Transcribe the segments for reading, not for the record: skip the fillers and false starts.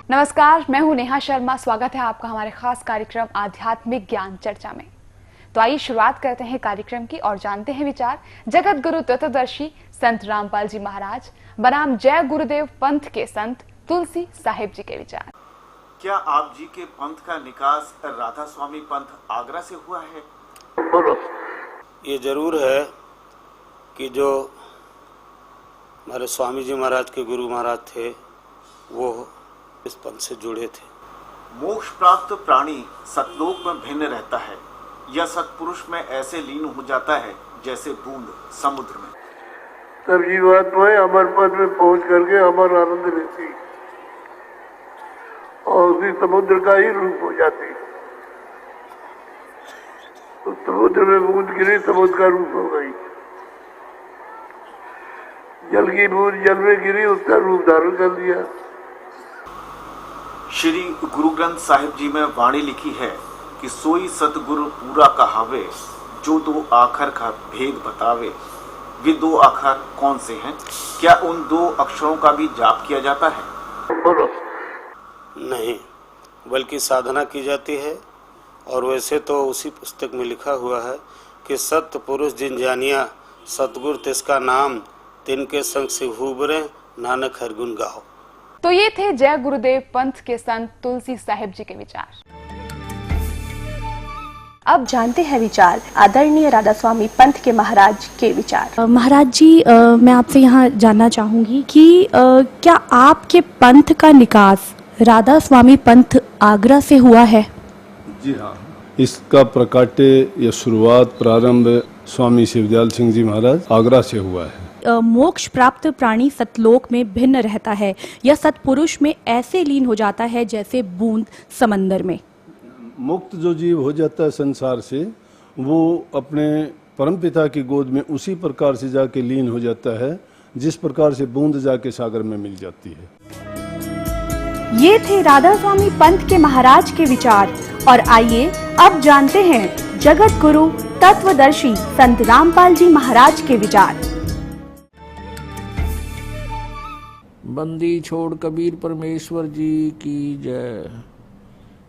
नमस्कार, मैं हूं नेहा शर्मा। स्वागत है आपका हमारे खास कार्यक्रम आध्यात्मिक ज्ञान चर्चा में। तो आइए शुरुआत करते हैं कार्यक्रम की और जानते हैं विचार जगत गुरु तत्वदर्शी संत रामपाल जी महाराज बनाम जय गुरुदेव पंथ के संत तुलसी साहिब जी के विचार। क्या आप जी के पंथ का निकास राधा स्वामी पंथ आगरा से हुआ है? ये जरूर है कि जो हमारे स्वामी जी महाराज के गुरु महाराज थे वो इस पंथ से जुड़े थे। मोक्ष प्राप्त प्राणी सतलोक में भिन्न रहता है। यह सतपुरुष में ऐसे लीन हो जाता है जैसे बूंद समुद्र में। तब जीवात्माएं अमर पद में पहुंच करके अमर आनंद लेती और उसी समुद्र का ही रूप हो जाती। तो समुद्र में बूंद गिरी, समुद्र का रूप हो गई। जल की बूंद जल में गिरी, उसका रूप धारण कर लिया। श्री गुरु ग्रंथ साहिब जी में वाणी लिखी है कि सोई सतगुरु पूरा कहावे, जो दो आखर का भेद बतावे। वे दो आखर कौन से हैं? क्या उन दो अक्षरों का भी जाप किया जाता है? नहीं, बल्कि साधना की जाती है। और वैसे तो उसी पुस्तक में लिखा हुआ है कि सत्य पुरुष जिन जानिया सतगुरु तिसका नाम, तिनके संग से हुबरे नानक हर गुण गाओ। तो ये थे जय गुरुदेव पंथ के संत तुलसी साहिब जी के विचार। अब जानते हैं विचार आदरणीय राधा स्वामी पंथ के महाराज के विचार। महाराज जी, मैं आपसे यहाँ जानना चाहूंगी कि क्या आपके पंथ का निकास राधा स्वामी पंथ आगरा से हुआ है? जी हाँ, इसका प्रकाट्य या शुरुआत प्रारंभ स्वामी शिवदयाल सिंह जी महाराज आगरा से हुआ है। मोक्ष प्राप्त प्राणी सतलोक में भिन्न रहता है, यह सतपुरुष में ऐसे लीन हो जाता है जैसे बूंद समंदर में। मुक्त जो जीव हो जाता है संसार से, वो अपने परमपिता की गोद में उसी प्रकार से जाके लीन हो जाता है जिस प्रकार से बूंद जाके सागर में मिल जाती है। ये थे राधा स्वामी पंथ के महाराज के विचार। और आइए अब जानते हैं जगत गुरु तत्वदर्शी संत रामपाल जी महाराज के विचार। बंदी छोड़ कबीर परमेश्वर जी की जय।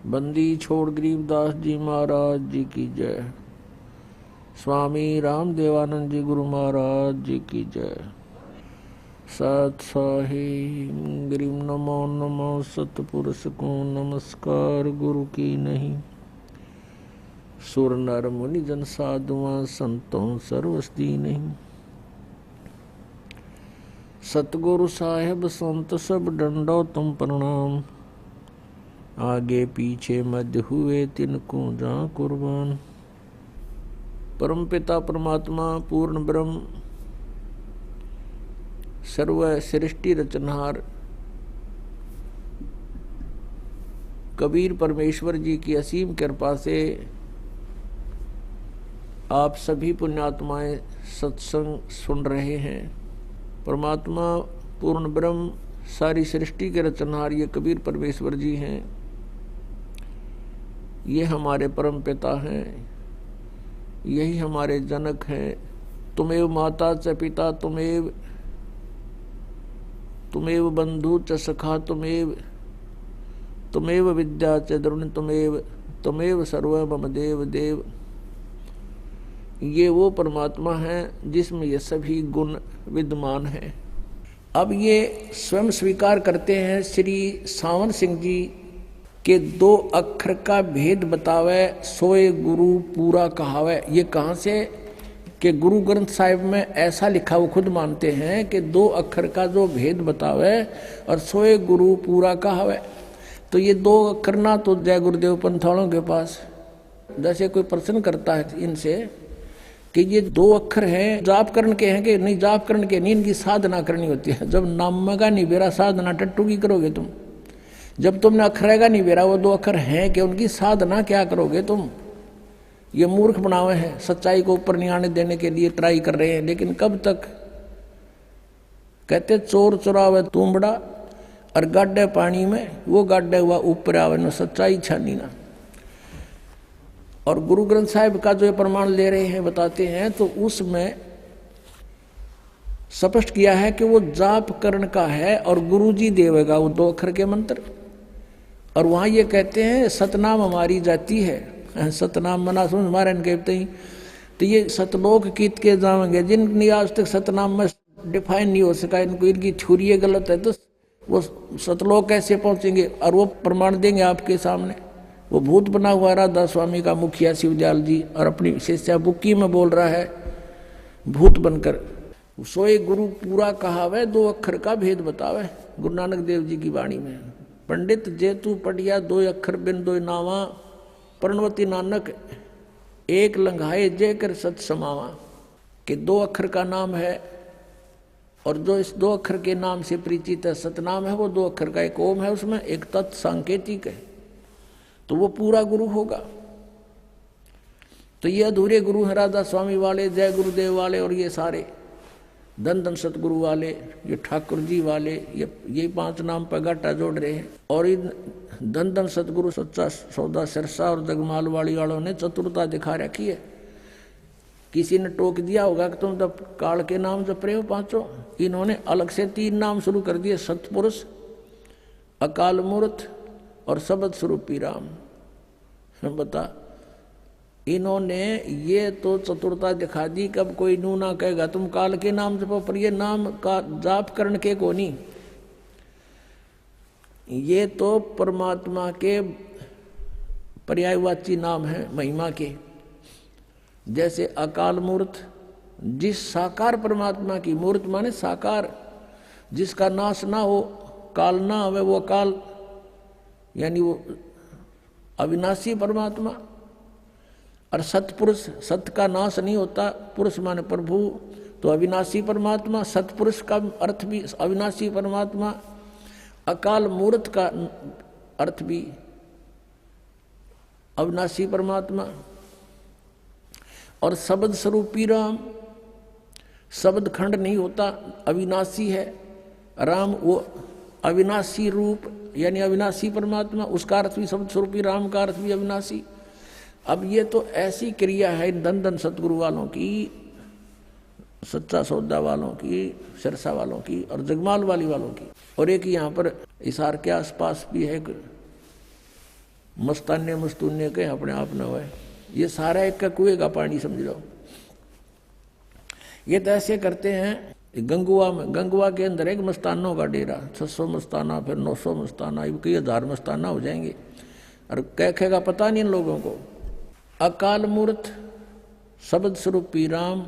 बंदी छोड़ गरीबदास जी महाराज जी की जय। स्वामी रामदेवानंद जी गुरु महाराज जी की जय। सत साहिब गरीब नमो नमो सतपुरुष को नमस्कार गुरु की नहीं। सुर नर मुनि जन साधुआ संतों सर्वस्ती नहीं। सतगुरु साहेब संत सब डंडो तुम प्रणाम। आगे पीछे मध्य हुए तिनको जा कुर्बान। परमपिता परमात्मा पूर्ण ब्रह्म सर्व सृष्टि रचनहार कबीर परमेश्वर जी की असीम कृपा से आप सभी पुण्यात्माएं सत्संग सुन रहे हैं। परमात्मा पूर्ण ब्रह्म सारी सृष्टि के रचनहार ये कबीर परमेश्वर जी हैं। ये हमारे परम पिता हैं, यही हमारे जनक हैं। तुमेव माता च पिता तुमेव, तुमेव बंधु च सखा तुमेव, तुमेव विद्या च द्रोण तुमेव, तुमेव सर्व मम देव देव। ये वो परमात्मा हैं जिसमें ये सभी गुण विद्यमान हैं। अब ये स्वयं स्वीकार करते हैं श्री सावन सिंह जी के दो अक्षर का भेद बतावे, सोए गुरु पूरा कहावे। ये कहाँ से कि गुरु ग्रंथ साहिब में ऐसा लिखा, वो खुद मानते हैं कि दो अक्षर का जो भेद बतावे और सोए गुरु पूरा कहावे। तो ये दो अक्षर ना तो जय गुरुदेव पंथ वालों के पास, जैसे कोई प्रश्न करता है इनसे कि ये दो अक्षर हैं, जाप करण के हैं कि नहीं, जाप करण के नहीं, इनकी साधना करनी होती है। जब नाम का नहीं बेरा साधना टट्टू की करोगे तुम? जब तुमने अक्षर का नहीं बेरा, वो दो अक्षर हैं कि उनकी साधना क्या करोगे तुम? ये मूर्ख बनावे हैं, सच्चाई को ऊपर नहीं आने देने के लिए ट्राई कर रहे हैं। लेकिन कब तक? कहते चोर चुरावे तुमड़ा और गाड्डे पानी में, वो गाड्डे हुआ ऊपर आवे न सच्चाई छानी ना। और गुरु ग्रंथ साहिब का जो ये प्रमाण ले रहे हैं, बताते हैं, तो उसमें स्पष्ट किया है कि वो जाप करण का है और गुरु जी देवेगा वो दो अक्षर के मंत्र। और वहाँ ये कहते हैं सतनाम हमारी जाति है, सतनाम मना सुन हमारे कहते ही। तो ये सतलोक कीत के जाएंगे जिनकी आज तक सतनाम में डिफाइन नहीं हो सका, इनको इनकी थ्योरी गलत है, तो वो सतलोक कैसे पहुंचेंगे? और वो प्रमाण देंगे आपके सामने। वो भूत बना हुआ राधा स्वामी का मुखिया शिवदयाल जी, और अपनी शिष्या बुक्की में बोल रहा है भूत बनकर। सोए गुरु पूरा कहावे, 2 अक्षर का भेद बतावे। गुरु नानक देव जी की वाणी में, पंडित जेतु पढ़िया 2 अक्षर बिन 2 नावा, प्रणवती नानक एक लंघाए जय कर सत समावा। कि 2 अक्षर का नाम है, और जो इस 2 अक्षर के नाम से परिचित है, सतनाम है, वो 2 अक्षर का एक ओम है, उसमें एक तत् सांकेतिक है, तो वो पूरा गुरु होगा। तो ये अधूरे गुरु हैं राधा स्वामी वाले, जय गुरुदेव वाले, और ये सारे धन धन सतगुरु वाले, ये ठाकुर जी वाले, ये 5 नाम पर घाटा जोड़ रहे हैं। और इन धन धन सतगुरु सच्चा सौदा सिरसा और जगमाल वाली वालों ने चतुरता दिखा रखी है। किसी ने टोक दिया होगा कि तुम जब काल के नाम जप रहे हो 5, इन्होंने अलग से 3 नाम शुरू कर दिए, सतपुरुष, अकाल मूर्त और शब्द स्वरूपी राम। बता, इन्होंने ये तो चतुरता दिखा दी। कब कोई नू ना कहेगा तुम काल के नाम जपो, पर ये नाम का जाप करने के को नहीं, ये तो परमात्मा के पर्यायवाची नाम है महिमा के। जैसे अकाल मूर्त, जिस साकार परमात्मा की, मूर्त माने साकार, जिसका नाश ना हो, काल ना हो, वो अकाल यानी वो अविनाशी परमात्मा। और सतपुरुष, सत का नाश नहीं होता, पुरुष माने प्रभु, तो अविनाशी परमात्मा। सतपुरुष का अर्थ भी अविनाशी परमात्मा। अकाल मूर्त का अर्थ भी अविनाशी परमात्मा। और शब्द स्वरूपी राम, शब्द खंड नहीं होता, अविनाशी है राम, वो अविनाशी रूप यानी अविनाशी परमात्मा, उसका अर्थ भी शब्द स्वरूपी राम का अर्थ भी अविनाशी। अब ये तो ऐसी क्रिया है धन धन सतगुरु वालों की, सच्चा सौदा वालों की, सिरसा वालों की और जगमाल वाली वालों की। और एक यहाँ पर इसार के आसपास भी है मस्तान्य मस्तून्य के अपने आप न हुए, ये सारा एक का कुएं का पानी समझ लो। ये तो ऐसे करते हैं गंगुआ में, गंगुआ के अंदर एक मस्तानों का डेरा, 600 मस्ताना, फिर 900 मस्ताना, कई 1000 मस्ताना हो जाएंगे, और कैखे का पता नहीं इन लोगों को। अकाल मूर्त, शब्द स्वरूपी राम,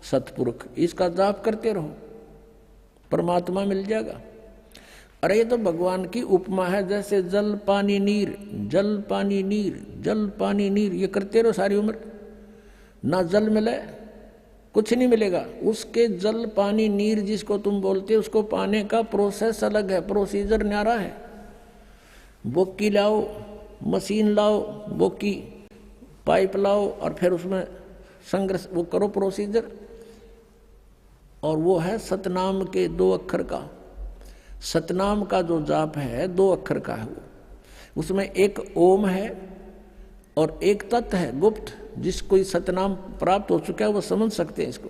सतपुरुष, इसका जाप करते रहो, परमात्मा मिल जाएगा। अरे ये तो भगवान की उपमा है, जैसे जल पानी नीर, जल पानी नीर, जल पानी नीर, ये करते रहो सारी उम्र, ना जल मिले कुछ नहीं मिलेगा। उसके जल पानी नीर जिसको तुम बोलते हो, उसको पाने का प्रोसेस अलग है, प्रोसीजर न्यारा है। बोकी लाओ, मशीन लाओ, बोकी पाइप लाओ, और फिर उसमें संघर्ष वो करो प्रोसीजर। और वो है सतनाम के 2 अक्षर का। सतनाम का जो जाप है 2 अक्षर का है, वो उसमें एक ओम है और एक तत् है गुप्त, जिसको सतनाम प्राप्त हो चुका है वो समझ सकते हैं इसको।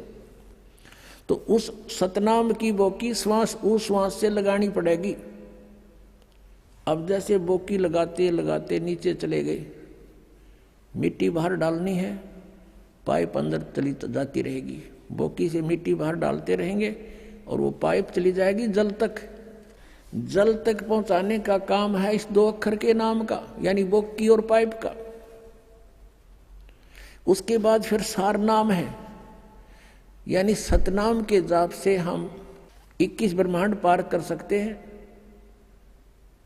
तो उस सतनाम की बोकी श्वास उस श्वास से लगानी पड़ेगी। अब जैसे बोकी लगाते लगाते नीचे चले गए, मिट्टी बाहर डालनी है, पाइप अंदर चली जाती रहेगी, बोकी से मिट्टी बाहर डालते रहेंगे और वो पाइप चली जाएगी जल तक। जल तक पहुंचाने का काम है इस 2 अक्षर के नाम का, यानी बोकी और पाइप का। उसके बाद फिर सार नाम है, यानी सतनाम के जाप से हम 21 ब्रह्मांड पार कर सकते हैं,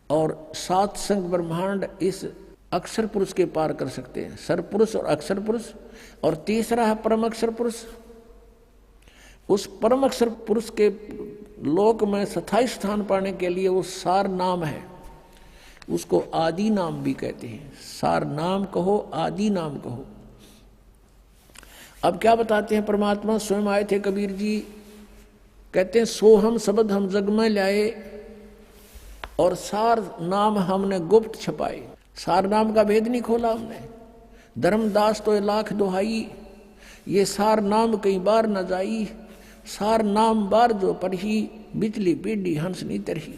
और 7 संग ब्रह्मांड इस अक्षर पुरुष के पार कर सकते हैं, सरपुरुष और अक्षर पुरुष। और तीसरा है परम अक्षर पुरुष। उस परम अक्षर पुरुष के लोक में स्थायी स्थान पाने के लिए वो सार नाम है, उसको आदि नाम भी कहते हैं। सार नाम कहो, आदि नाम कहो। अब क्या बताते हैं परमात्मा? स्वयं आए थे कबीर जी, कहते हैं सोहम शब्द हम जग में लाए और सार नाम हमने गुप्त छपाए। सार नाम का भेद नहीं खोला हमने। धर्मदास तो 1,00,000 दुहाई, ये सार नाम कई बार न जाई। सार नाम बार जो पढ़ी, बिजली पीढ़ी हंस नहीं तरही।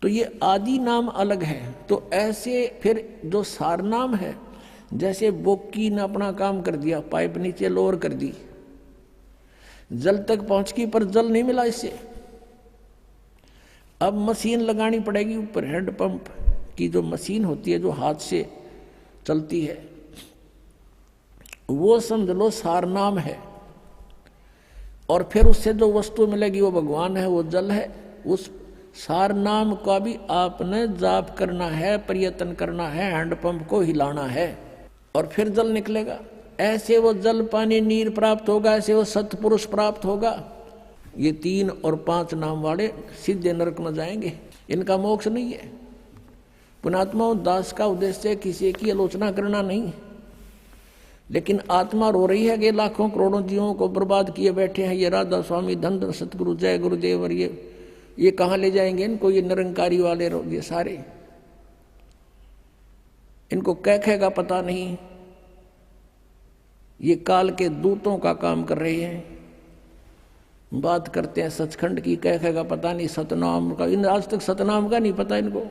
तो ये आदि नाम अलग है। तो ऐसे फिर जो सार नाम है, जैसे बोकी ने अपना काम कर दिया, पाइप नीचे लोअर कर दी, जल तक पहुंच गई पर जल नहीं मिला इससे। अब मशीन लगानी पड़ेगी ऊपर, हैंडपंप की जो मशीन होती है जो हाथ से चलती है, वो समझ लो सार नाम है। और फिर उससे जो वस्तु मिलेगी वो भगवान है, वो जल है। उस सार नाम का भी आपने जाप करना है, प्रयत्न करना है, हैंडपंप को हिलाना है और फिर जल निकलेगा। ऐसे वो जल पानी नीर प्राप्त होगा, ऐसे वो सत्पुरुष प्राप्त होगा। ये 3 और 5 नाम वाले सीधे नरक में जाएंगे, इनका मोक्ष नहीं है। पुणात्मा दास का उद्देश्य किसी की आलोचना करना नहीं, लेकिन आत्मा रो रही है कि लाखों करोड़ों जीवों को बर्बाद किए बैठे हैं ये राधा स्वामी, धन धन सतगुरु, जय गुरुदेव, और ये कहाँ ले जाएंगे इनको, ये निरंकारी वाले ये सारे, इनको कह का पता नहीं। ये काल के दूतों का काम कर रहे हैं, बात करते हैं सचखंड की, कह का पता नहीं, सतनाम का, इन आज तक सतनाम का नहीं पता इनको।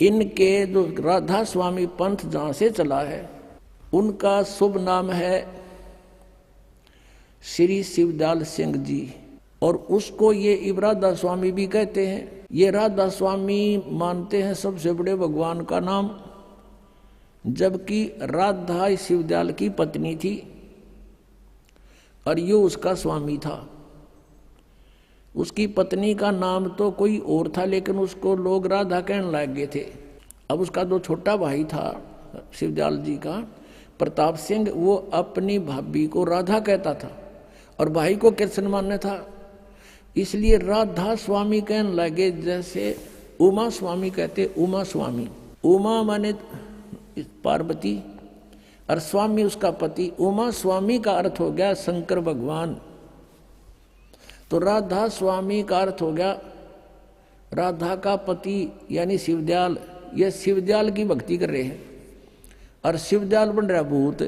इनके जो राधा स्वामी पंथ जहां से चला है उनका शुभ नाम है श्री शिवदयाल सिंह जी, और उसको ये राधा स्वामी भी कहते हैं। ये राधा स्वामी मानते हैं सबसे बड़े भगवान का नाम, जबकि राधा शिवदयाल की पत्नी थी और ये उसका स्वामी था। उसकी पत्नी का नाम तो कोई और था, लेकिन उसको लोग राधा कहने लग गए थे। अब उसका जो छोटा भाई था शिवदयाल जी का, प्रताप सिंह, वो अपनी भाभी को राधा कहता था और भाई को कृष्ण मानने था, इसलिए राधा स्वामी कहने लगे। जैसे उमा स्वामी कहते, उमा स्वामी, उमा माने पार्वती और स्वामी उसका पति, उमा स्वामी का अर्थ हो गया शंकर भगवान। तो राधा स्वामी का अर्थ हो गया राधा का पति यानी शिवदयाल। ये शिवदयाल की भक्ति कर रहे हैं और शिवदयाल बन रहा भूत,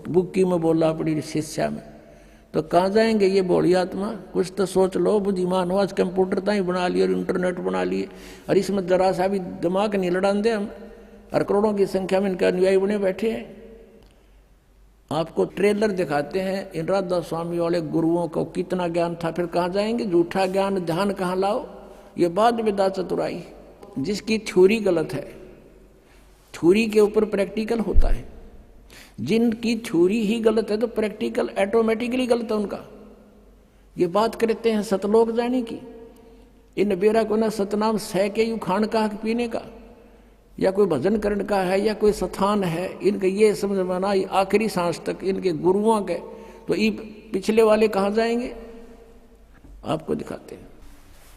बुक्की में बोला अपनी शिष्या में। तो कहाँ जाएंगे ये भोली आत्मा, कुछ तो सोच लो। बुद्धिमान हो, आज कंप्यूटर तो ही बना लिए और इंटरनेट बना लिए, और इसमें जरा सा भी दिमाग नहीं लड़ान दे हम, और करोड़ों की संख्या में इनके अनुयायी बने बैठे हैं। आपको ट्रेलर दिखाते हैं इन राधा स्वामी वाले गुरुओं को कितना ज्ञान था, फिर कहाँ जाएंगे, झूठा ज्ञान ध्यान कहाँ लाओ। ये बाद विदा चतुराई, जिसकी थ्योरी गलत है, थ्योरी के ऊपर प्रैक्टिकल होता है। जिनकी थ्योरी ही गलत है तो प्रैक्टिकल ऑटोमेटिकली गलत है उनका। ये बात करते हैं सतलोक जाने की, इन बेरा को ना सतनाम सह के यू खान का पीने का, या कोई भजन करने का है, या कोई स्थान है, इनका ये समझ में ना आखिरी सांस तक इनके गुरुओं के। तो ये पिछले वाले कहाँ जाएंगे, आपको दिखाते हैं।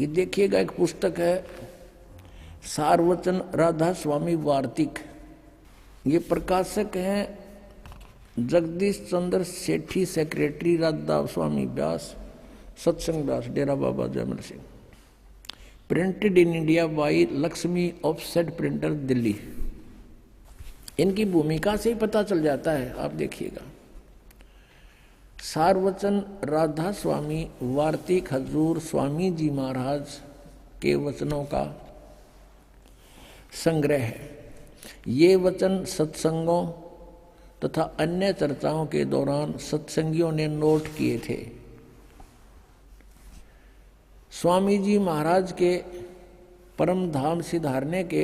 ये देखिएगा, एक पुस्तक है सारवचन राधा स्वामी वार्तिक, ये प्रकाशक हैं Jagdish Chandra Sethi, secretary Radha Soami Beas, Satsang Beas, Dera Baba Jaimal Singh. Printed in India by Laxmi offset printer, Delhi. इनकी भूमिका से ही पता चल जाता है, आप देखिएगा। सारवचन राधा स्वामी वार्तिक हजूर स्वामी जी महाराज के वचनों का संग्रह है। ये वचन सत्संगों तथा अन्य चर्चाओं के दौरान सत्संगियों ने नोट किए थे। स्वामी जी महाराज के परम धाम सिधारने के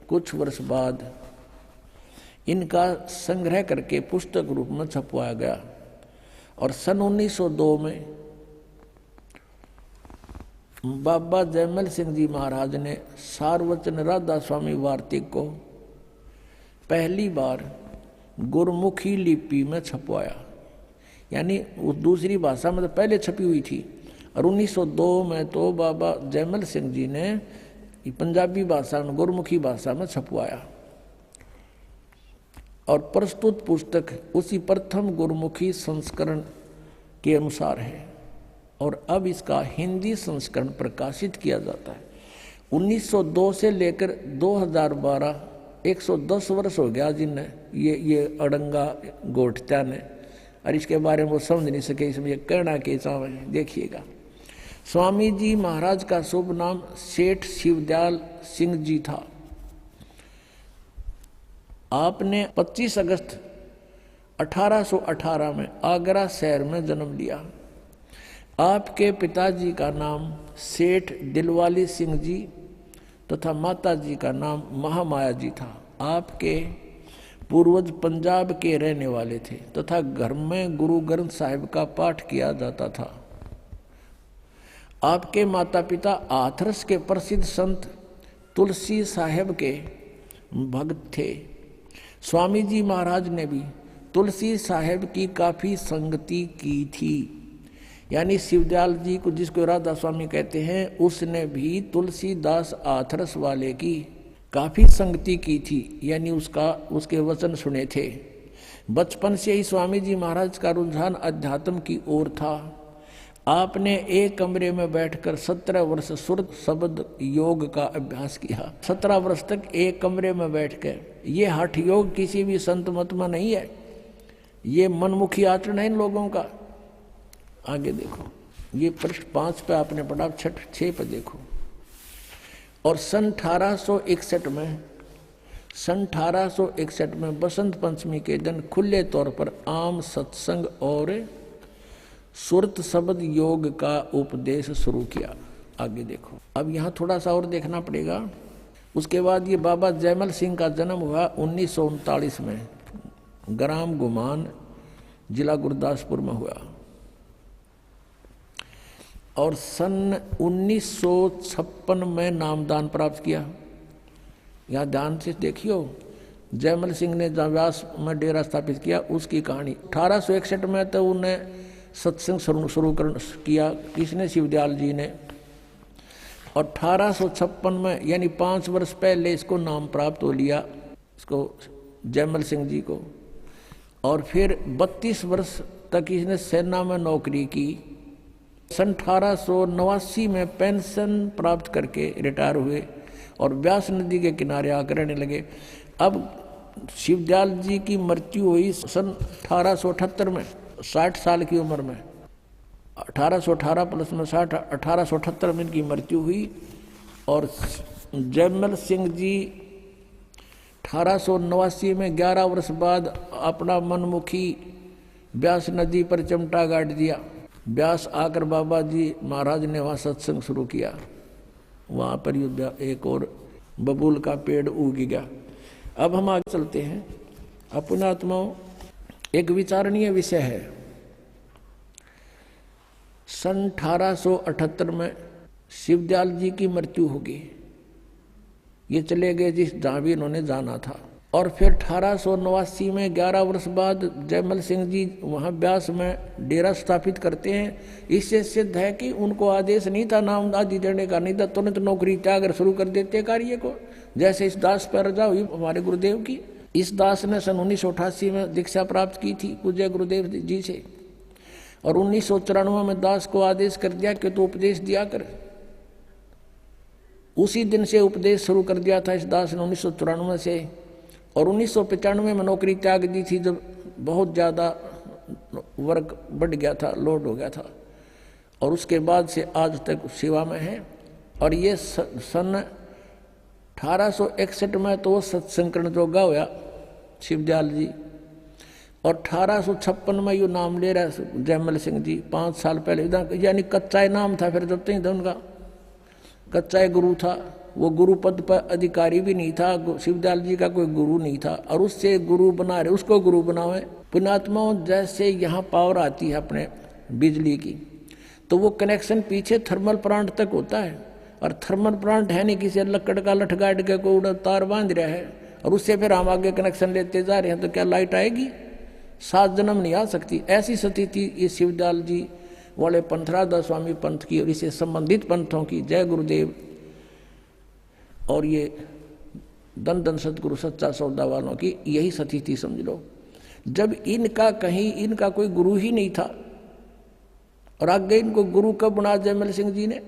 कुछ वर्ष बाद इनका संग्रह करके पुस्तक रूप में छपवाया गया, और सन 1902 में बाबा जयमल सिंह जी महाराज ने सारवचन राधा स्वामी वार्तिक को पहली बार गुरमुखी लिपि में छपवाया, यानी वो दूसरी भाषा में तो पहले छपी हुई थी, और 1902 में तो बाबा जयमल सिंह जी ने पंजाबी भाषा में, गुरमुखी भाषा में छपवाया। और प्रस्तुत पुस्तक उसी प्रथम गुरमुखी संस्करण के अनुसार है, और अब इसका हिंदी संस्करण प्रकाशित किया जाता है। 1902 से लेकर 2012 110 वर्ष हो गया जिनने ये अड़ंगा गोठत्या ने, और इसके बारे में वो समझ नहीं सके, इसमें ये कहना के चाहे। देखिएगा, स्वामी जी महाराज का शुभ नाम सेठ शिवदयाल सिंह जी था। आपने 25 अगस्त 1818 में आगरा शहर में जन्म लिया। आपके पिताजी का नाम सेठ दिलवाली सिंह जी तथा माता जी का नाम महामाया जी था। आपके पूर्वज पंजाब के रहने वाले थे तथा घर में गुरु ग्रंथ साहिब का पाठ किया जाता था। आपके माता पिता हाथरस के प्रसिद्ध संत तुलसी साहिब के भक्त थे। स्वामी जी महाराज ने भी तुलसी साहिब की काफी संगति की थी, यानी शिवदयाल जी को, जिसको राधा स्वामी कहते हैं, उसने भी तुलसीदास हाथरस वाले की काफी संगति की थी, यानी उसके वचन सुने थे। बचपन से ही स्वामी जी महाराज का रुझान अध्यात्म की ओर था। आपने एक कमरे में बैठकर 17 वर्ष सुरत शब्द योग का अभ्यास किया। 17 वर्ष तक एक कमरे में बैठकर, ये हठ योग किसी भी संत मत में नहीं है, ये मनमुखी आचरण है इन लोगों का। आगे देखो, ये पृष्ठ 5 पे आपने पढ़ा, 6 पे देखो। और सन 1861 में बसंत पंचमी के दिन खुले तौर पर आम सत्संग और सुरत शब्द योग का उपदेश शुरू किया। आगे देखो, अब यहाँ थोड़ा सा और देखना पड़ेगा। उसके बाद ये बाबा जयमल सिंह का जन्म हुआ 1939 में, ग्राम गुमान, जिला गुरदासपुर में हुआ। और सन 1956 में नामदान प्राप्त किया। यहाँ ध्यान से देखियो, जयमल सिंह ने जहाँ व्यास में डेरा स्थापित किया उसकी कहानी। 1861 में तो उन्हें सत्संग शुरू किया, किसने? शिवदयाल जी ने। और 1856 में, यानी 5 वर्ष पहले इसको नाम प्राप्त हो लिया, इसको जयमल सिंह जी को। और फिर 32 वर्ष तक इसने सेना में नौकरी की। सन 1889 में पेंशन प्राप्त करके रिटायर हुए और व्यास नदी के किनारे आकर रहने लगे। अब शिवदयाल जी की मृत्यु हुई सन 1878 में, 60 साल की उम्र में। 1818 प्लस में 60, 1878 में इनकी मृत्यु हुई। और जयमल सिंह जी 1889 में 11 वर्ष बाद अपना मनमुखी व्यास नदी पर चमटा गाड़ दिया। व्यास आकर बाबा जी महाराज ने वहाँ सत्संग शुरू किया। वहाँ पर एक और बबूल का पेड़ उग गया। अब हम आगे चलते हैं। अपने आत्माओं, एक विचारणीय विषय है। सन 1878 में शिवदयाल जी की मृत्यु होगी। ये चले गए जहाँ भी इन्होंने जाना था। और फिर 1889 में 11 वर्ष बाद जयमल सिंह जी वहाँ व्यास में डेरा स्थापित करते हैं। इससे सिद्ध है कि उनको आदेश नहीं था नाम आदि देने का, नहीं था तुरंत नौकरी त्याग कर शुरू कर देते कार्य को। जैसे इस दास पर रजा हुई हमारे गुरुदेव की। इस दास ने सन 1988 में दीक्षा प्राप्त की थी पूज्य गुरुदेव जी से। और 1994 में दास को आदेश कर दिया कि तू उपदेश दिया कर। उसी दिन से उपदेश शुरू कर दिया था इस दास ने 1994 से। और 1995 में नौकरी त्याग दी थी जब बहुत ज़्यादा वर्क बढ़ गया था, लोड हो गया था। और उसके बाद से आज तक सेवा में है। और ये सन 1861 में तो सत्संकरण जोगा हुआ शिवदयाल जी। और 1856 में ये नाम ले रहा है जयमल सिंह जी, 5 साल पहले। यानी कच्चा नाम था फिर जब तक उनका, कच्चा गुरु था। वो गुरु पद पर अधिकारी भी नहीं था, शिवदयाल जी का कोई गुरु नहीं था। और उससे गुरु बना रहे, उसको गुरु बनावे। पुण्यात्माओं, जैसे यहाँ पावर आती है अपने बिजली की, तो वो कनेक्शन पीछे थर्मल प्लांट तक होता है। और थर्मल प्लांट है नहीं किसी लकड़ का लठ गाड़ के को उड़ा तार बांध रहा है और उससे फिर हम आगे कनेक्शन लेते जा रहे हैं, तो क्या लाइट आएगी? 7 जन्म नहीं आ सकती। ऐसी स्थिति इस शिवदयाल जी वाले पंथ, राधा स्वामी पंथ की और इससे संबंधित पंथों की। जय गुरुदेव। और ये दन दन सतगुरु सच्चा सौदा वालों की यही स्थिति समझ लो। जब इनका कोई गुरु ही नहीं था और आगे इनको गुरु कब बना जयमल सिंह जी ने?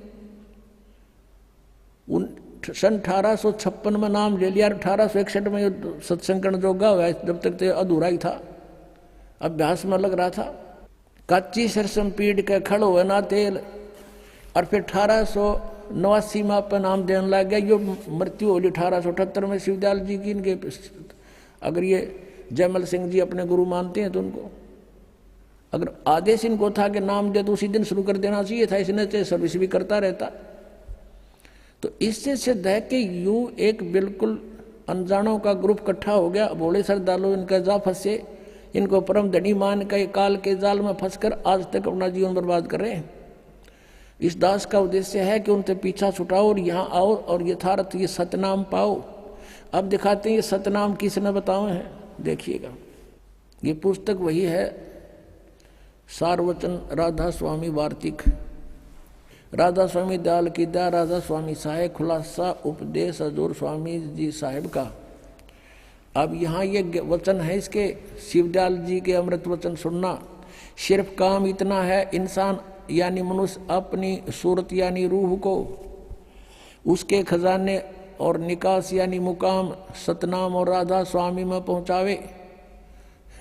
सन 1856 में नाम ले लिया। 1861 में सत्संकरण जोगा हुआ, जब तक तो अधूरा ही था, अभ्यास में लग रहा था। काची सरसम पीड़ के खड़ो है ना तेल, और फिर 1889 में आप नाम देने लग गया। यो मृत्यु होली 1878 में शिवदयाल जी की। इनके अगर ये जयमल सिंह जी अपने गुरु मानते हैं तो उनको अगर आदेश इनको था कि नाम दे तो उसी दिन शुरू कर देना चाहिए था, इसने चाहे सर्विस भी करता रहता। तो इससे सिद्ध है कि यूं एक बिल्कुल अनजानों का ग्रुप इकट्ठा हो गया, भोले श्रद्धालु इनका जा फंसे, इनको परम धनी मान के काल के जाल में फंसकर आज तक अपना जीवन बर्बाद कर रहे हैं। इस दास का उद्देश्य है कि उनसे पीछा छुटाओ और यहाँ आओ और यथार्थ ये सतनाम पाओ। अब दिखाते हैं ये सतनाम किसने बताए हैं, देखिएगा। ये पुस्तक वही है सारवचन राधा स्वामी वार्तिक, राधा स्वामी दयाल की दया, राधा स्वामी साहेब खुलासा उपदेश हजूर स्वामी जी साहेब का। अब यहाँ ये वचन है इसके, शिवदयाल जी के अमृत वचन सुनना। सिर्फ काम इतना है, इंसान यानी मनुष्य अपनी सूरत यानी रूह को उसके खजाने और निकास यानी मुकाम सतनाम और राधा स्वामी में पहुँचावे।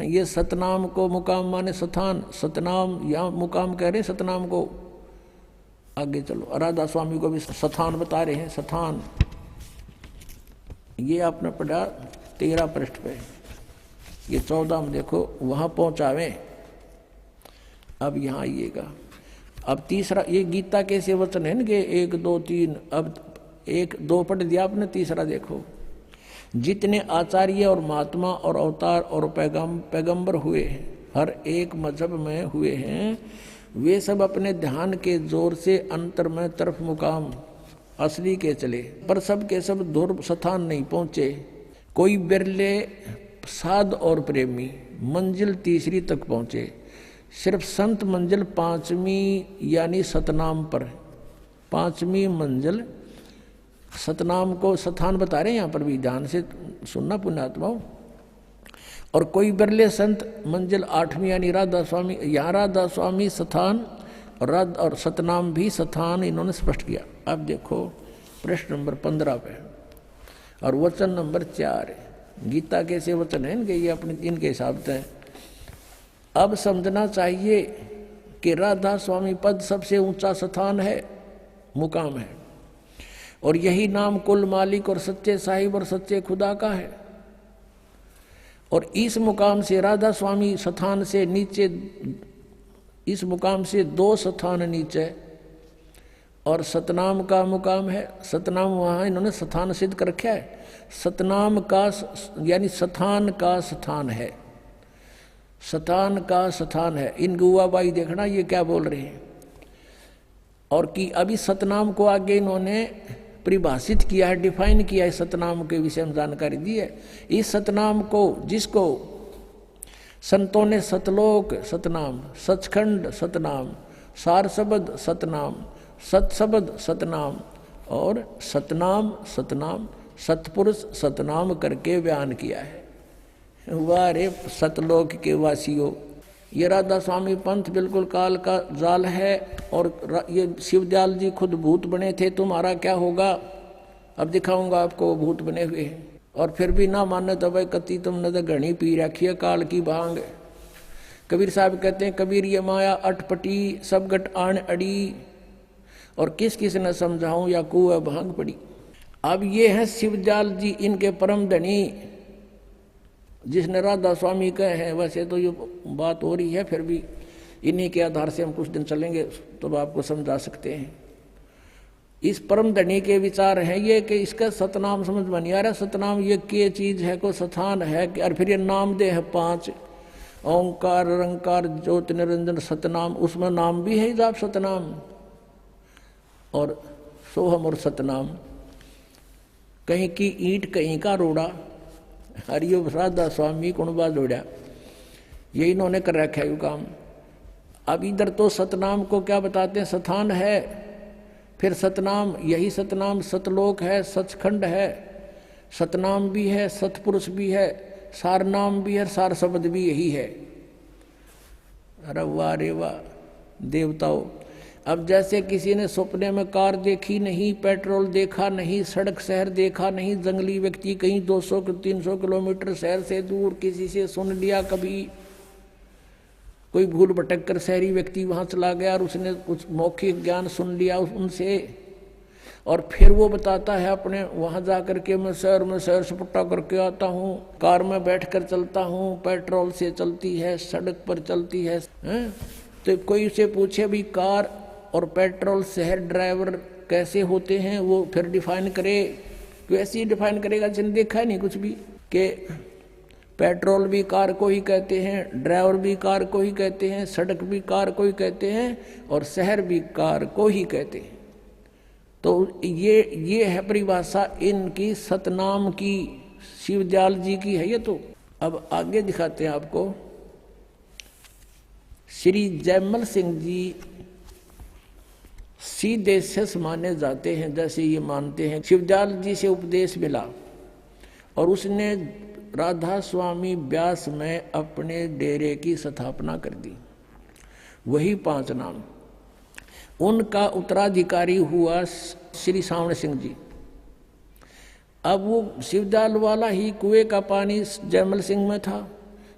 ये सतनाम को मुकाम माने स्थान, सतनाम यहाँ मुकाम कह रहे सतनाम को। आगे चलो, राधा स्वामी को भी स्थान बता रहे हैं। स्थान ये आपने पढ़ा 13 पृष्ठ पे, ये 14 में देखो वहाँ पहुँचावे। अब यहाँ आइएगा। अब तीसरा, ये गीता कैसे वचन है कि 1 2 3, अब 1 2 पढ़ दिया आपने, तीसरा देखो। जितने आचार्य और महात्मा और अवतार और पैगंबर हुए हैं, हर एक मजहब में हुए हैं, वे सब अपने ध्यान के जोर से अंतर में तरफ मुकाम असली के चले, पर सब के सब दूर स्थान नहीं पहुँचे। कोई बिरले साध और प्रेमी मंजिल तीसरी तक पहुँचे। सिर्फ संत मंजिल 5वीं यानी सतनाम पर, 5वीं मंजिल सतनाम को स्थान बता रहे हैं। यहाँ पर भी ध्यान से सुनना पुण्यात्माओं। और कोई बिरले संत मंजिल 8वीं यानी राधा स्वामी, यहाँ राधा स्वामी स्थान और सतनाम भी स्थान इन्होंने स्पष्ट किया। अब देखो प्रश्न नंबर 15 पे और वचन नंबर 4। गीता कैसे वचन है इनके, ये अपने इनके हिसाब से। अब समझना चाहिए कि राधा स्वामी पद सबसे ऊंचा स्थान है, मुकाम है, और यही नाम कुल मालिक और सच्चे साहिब और सच्चे खुदा का है। और इस मुकाम से राधा स्वामी स्थान से नीचे, इस मुकाम से 2 स्थान नीचे और सतनाम का मुकाम है। सतनाम वहाँ इन्होंने स्थान सिद्ध कर रखा है। सतनाम का यानी स्थान का स्थान है, स्थान का स्थान है। इन गुआबाई देखना ये क्या बोल रहे हैं। और कि अभी सतनाम को आगे इन्होंने परिभाषित किया है, डिफाइन किया है, सतनाम के विषय में जानकारी दी है। इस सतनाम को, जिसको संतों ने सतलोक सतनाम, सचखंड सतनाम, सार शब्द सतनाम, सतशब्द सतनाम और सतनाम सतनाम, सतपुरुष सतनाम करके बयान किया है। वाह रे सतलोक के वासियों, ये राधा स्वामी पंथ बिल्कुल काल का जाल है। और ये शिवदयाल जी खुद भूत बने थे, तुम्हारा क्या होगा। अब दिखाऊंगा आपको भूत बने हुए हैं। और फिर भी ना माने तो भाई कति तुमने तो घनी पी रखी है काल की भांग। कबीर साहब कहते हैं, कबीर ये माया अटपटी सब गट आन अड़ी, और किस किस ने समझाऊं या कुआ भांग पड़ी। अब ये है शिवदयाल जी, इनके परम धनी, जिसने राधा स्वामी कहे हैं। वैसे तो ये बात हो रही है, फिर भी इन्हीं के आधार से हम कुछ दिन चलेंगे तो आपको समझा सकते हैं। इस परम धनी के विचार हैं ये कि इसका सतनाम समझ में नहीं आ रहा। सतनाम ये क्या चीज है, को स्थान है, और फिर ये नाम दे है 5, ओंकार रंकार ज्योति निरंजन सतनाम, उसमें नाम भी है जाप सतनाम और सोहम और सतनाम। कहीं की ईंट कहीं का रोड़ा, हरियो राधा स्वामी कुणबा जोड़ा, ये इन्होंने कर रखा है काम। अब इधर तो सतनाम को क्या बताते हैं, स्थान है। फिर सतनाम, यही सतनाम सतलोक है, सचखंड है, सतनाम भी है, सतपुरुष भी है, सार नाम भी है, सार शब्द भी यही है। अरे वाह रे वाह देवताओ। अब जैसे किसी ने सपने में कार देखी नहीं, पेट्रोल देखा नहीं, सड़क शहर देखा नहीं, जंगली व्यक्ति कहीं 200 300 किलोमीटर शहर से दूर किसी से सुन लिया कभी, कोई भूल भटक कर शहरी व्यक्ति वहाँ चला गया और उसने कुछ मौखिक ज्ञान सुन लिया उनसे, और फिर वो बताता है अपने वहाँ जा कर के मैं शहर में सैर सपाटा करके आता हूँ, कार में बैठ कर चलता हूँ, पेट्रोल से चलती है, सड़क पर चलती है, तो कोई उसे पूछे भी कार और पेट्रोल शहर ड्राइवर कैसे होते हैं, वो फिर डिफाइन करे, तो ऐसे ही डिफाइन करेगा जिन देखा नहीं कुछ भी, कि पेट्रोल भी कार को ही कहते हैं, ड्राइवर भी कार को ही कहते हैं, सड़क भी कार को ही कहते हैं, और शहर भी कार को ही कहते हैं। तो ये है परिभाषा इनकी सतनाम की, शिवदयाल जी की है ये। तो अब आगे दिखाते हैं आपको। श्री जयमल सिंह जी सीधे शेष माने जाते हैं, जैसे ये मानते हैं शिवदयाल जी से उपदेश मिला और उसने राधा स्वामी व्यास में अपने डेरे की स्थापना कर दी, वही 5 नाम। उनका उत्तराधिकारी हुआ श्री सावण सिंह जी। अब वो शिवदयाल वाला ही कुएं का पानी जयमल सिंह में था,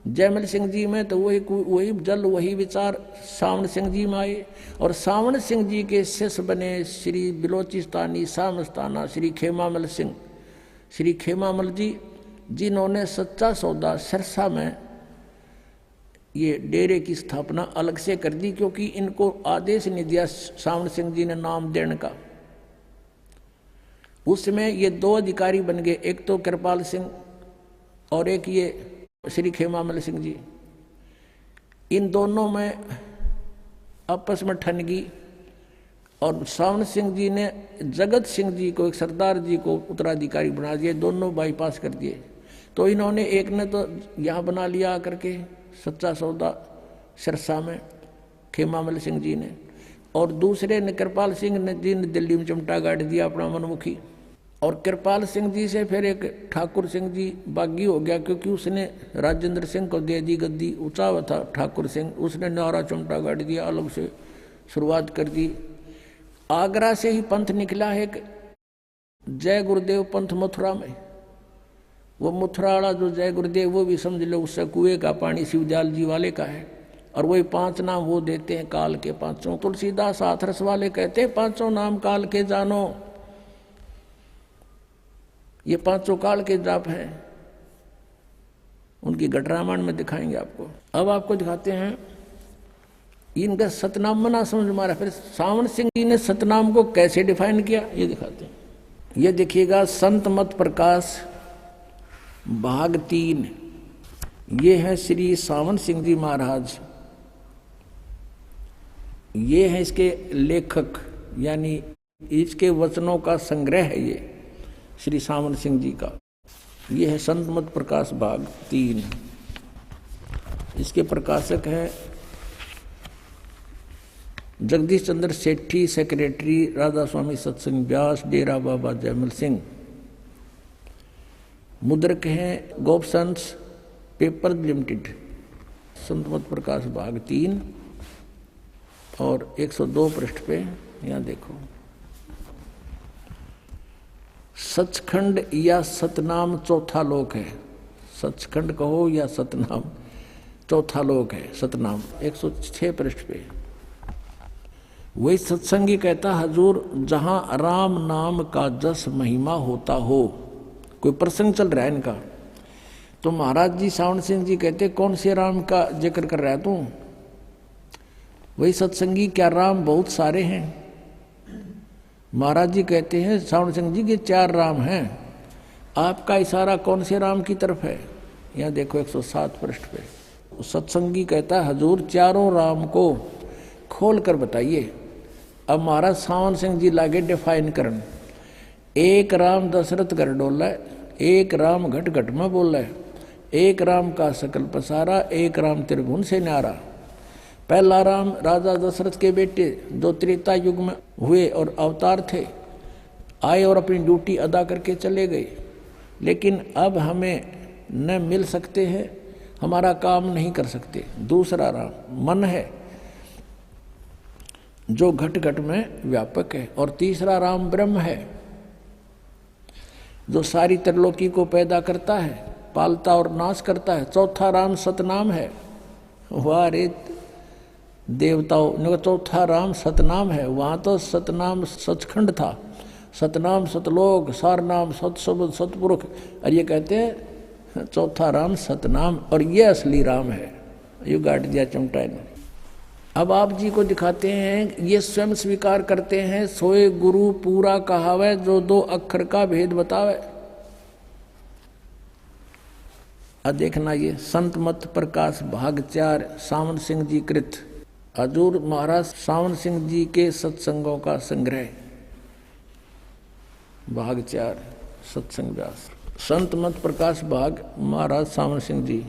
जयमल सिंह जी में तो वही जल वही विचार सावण सिंह जी में आए, और सावण सिंह जी के शिष्य बने श्री बिलोचिस्तानी सामस्ताना श्री खेमामल सिंह, श्री खेमामल जी, जिन्होंने सच्चा सौदा सिरसा में ये डेरे की स्थापना अलग से कर दी, क्योंकि इनको आदेश नहीं दिया सावण सिंह जी ने नाम देने का। उसमें ये 2 अधिकारी बन गए, एक तो कृपाल सिंह और एक ये श्री खेमामल सिंह जी। इन दोनों में आपस में ठनगी, और सावण सिंह जी ने जगत सिंह जी को, एक सरदार जी को उत्तराधिकारी बना दिए, दोनों बाईपास कर दिए। तो इन्होंने एक ने तो यहाँ बना लिया आकर के सच्चा सौदा सिरसा में खेमामल सिंह जी ने, और दूसरे ने कृपाल सिंह ने जी ने दिल्ली में चिमटा गाड़ दिया अपना मनमुखी। और कृपाल सिंह जी से फिर एक ठाकुर सिंह जी बागी हो गया, क्योंकि उसने राजेंद्र सिंह को दे दी गद्दी, ऊंचा हुआ था ठाकुर सिंह, उसने नारा चिमटा गाड़ दिया, अलग से शुरुआत कर दी। आगरा से ही पंथ निकला है एक जय गुरुदेव पंथ मथुरा में, वो मथुरा वाला जो जय गुरुदेव वो भी समझ लो उससे कुएं का पानी शिवदयाल जी वाले का है। और वही 5 नाम वो देते हैं काल के 5। तुलसीदास हाथरस वाले कहते हैं 5 नाम काल के जानो, ये 5 काल के जाप हैं, उनकी गढ़रामायण में दिखाएंगे आपको। अब आपको दिखाते हैं इनका सतनाम मना समझ मारा। फिर सावण सिंह जी ने सतनाम को कैसे डिफाइन किया ये दिखाते हैं। ये देखिएगा संत मत प्रकाश भाग 3, ये है श्री सावण सिंह जी महाराज, ये है इसके लेखक, यानी इसके वचनों का संग्रह है ये श्री सावण सिंह जी का। ये है संत मत प्रकाश भाग 3, इसके प्रकाशक हैं जगदीश चंद्र सेठी, सेक्रेटरी राधा स्वामी सत्संग व्यास, डेरा बाबा जयमल सिंह। मुद्रक हैं गोपसंस पेपर लिमिटेड। संत मत प्रकाश भाग 3 और 102 पृष्ठ पे यहाँ देखो, सचखंड या सतनाम चौथा लोक है। सचखंड कहो या सतनाम चौथा लोक है। सतनाम 106 पृष्ठ पे। वही सत्संगी कहता हजूर जहां राम नाम का जस महिमा होता हो। कोई प्रसंग चल रहा है इनका, तो महाराज जी सावण सिंह जी कहते कौन से राम का जिक्र कर रहा है तू? वही सत्संगी क्या राम बहुत सारे हैं? महाराज जी कहते हैं सावण सिंह जी के 4 राम हैं। आपका इशारा कौन से राम की तरफ है? यहाँ देखो 107 पृष्ठ पे। सत्संगी कहता है हजूर चारों राम को खोल कर बताइए। अब महाराज सावण सिंह जी लागे डिफाइन करन। एक राम दशरथ घर डोला, एक राम घट घट में बोला, एक राम का सकल पसारा, एक राम त्रिभुवन से न्यारा। पहला राम राजा दशरथ के बेटे जो त्रेता युग में हुए और अवतार थे, आए और अपनी ड्यूटी अदा करके चले गए, लेकिन अब हमें न मिल सकते हैं, हमारा काम नहीं कर सकते। दूसरा राम मन है जो घट घट में व्यापक है, और तीसरा राम ब्रह्म है जो सारी त्रिलोकी को पैदा करता है, पालता और नाश करता है। चौथा राम सतनाम है। वाह रे देवताओं ने चौथा राम सतनाम है। वहाँ तो सतनाम सचखंड था, सतनाम सतलोक, सारनाम सतशब्द सतपुरुष, और ये कहते हैं चौथा राम सतनाम, और ये असली राम है। ये गाड़ दिया चिमटा ने। अब आप जी को दिखाते हैं, ये स्वयं स्वीकार करते हैं, सोए गुरु पूरा कहावे जो 2 अक्षर का भेद बतावे। अब देखना ये संत मत प्रकाश भाग 4 सावन सिंह जी कृत, हजूर महाराज सावन सिंह जी के सत्संगों का संग्रह, भाग 4 सत्संग व्यास। संत मत प्रकाश भाग महाराज सावन सिंह जी,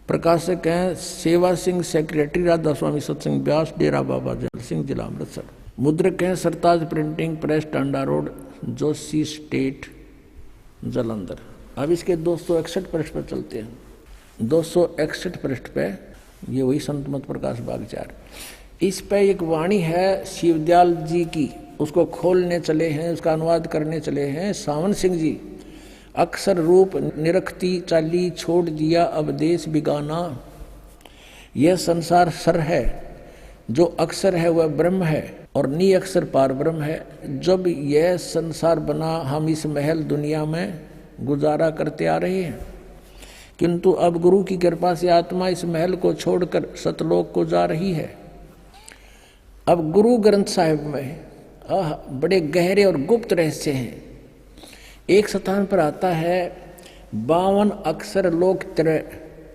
प्रकाशक हैं सेवा सिंह, सेक्रेटरी राधा स्वामी सत्संग व्यास, डेरा बाबा जल सिंह, जिला अमृतसर। मुद्रक हैं Sartaj printing press, Tanda road, Joshi state, Jalandhar. अब इसके 261 पृष्ठ पर चलते हैं। 261 पृष्ठ पे ये वही संत मत प्रकाश भाग 4। इस पे एक वाणी है शिवदयाल जी की, उसको खोलने चले हैं, उसका अनुवाद करने चले हैं सावन सिंह जी। अक्षर रूप निरखती चाली छोड़ दिया अब देश बिगाना, यह संसार सर है, जो अक्षर है वह ब्रह्म है, और नी अक्षर पार ब्रह्म है। जब यह संसार बना हम इस महल दुनिया में गुजारा करते आ रहे हैं, किंतु अब गुरु की कृपा से आत्मा इस महल को छोड़कर सतलोक को जा रही है। अब गुरु ग्रंथ साहिब में बड़े गहरे और गुप्त रहस्य हैं। एक स्थान पर आता है 52 अक्षर लोक त्रय,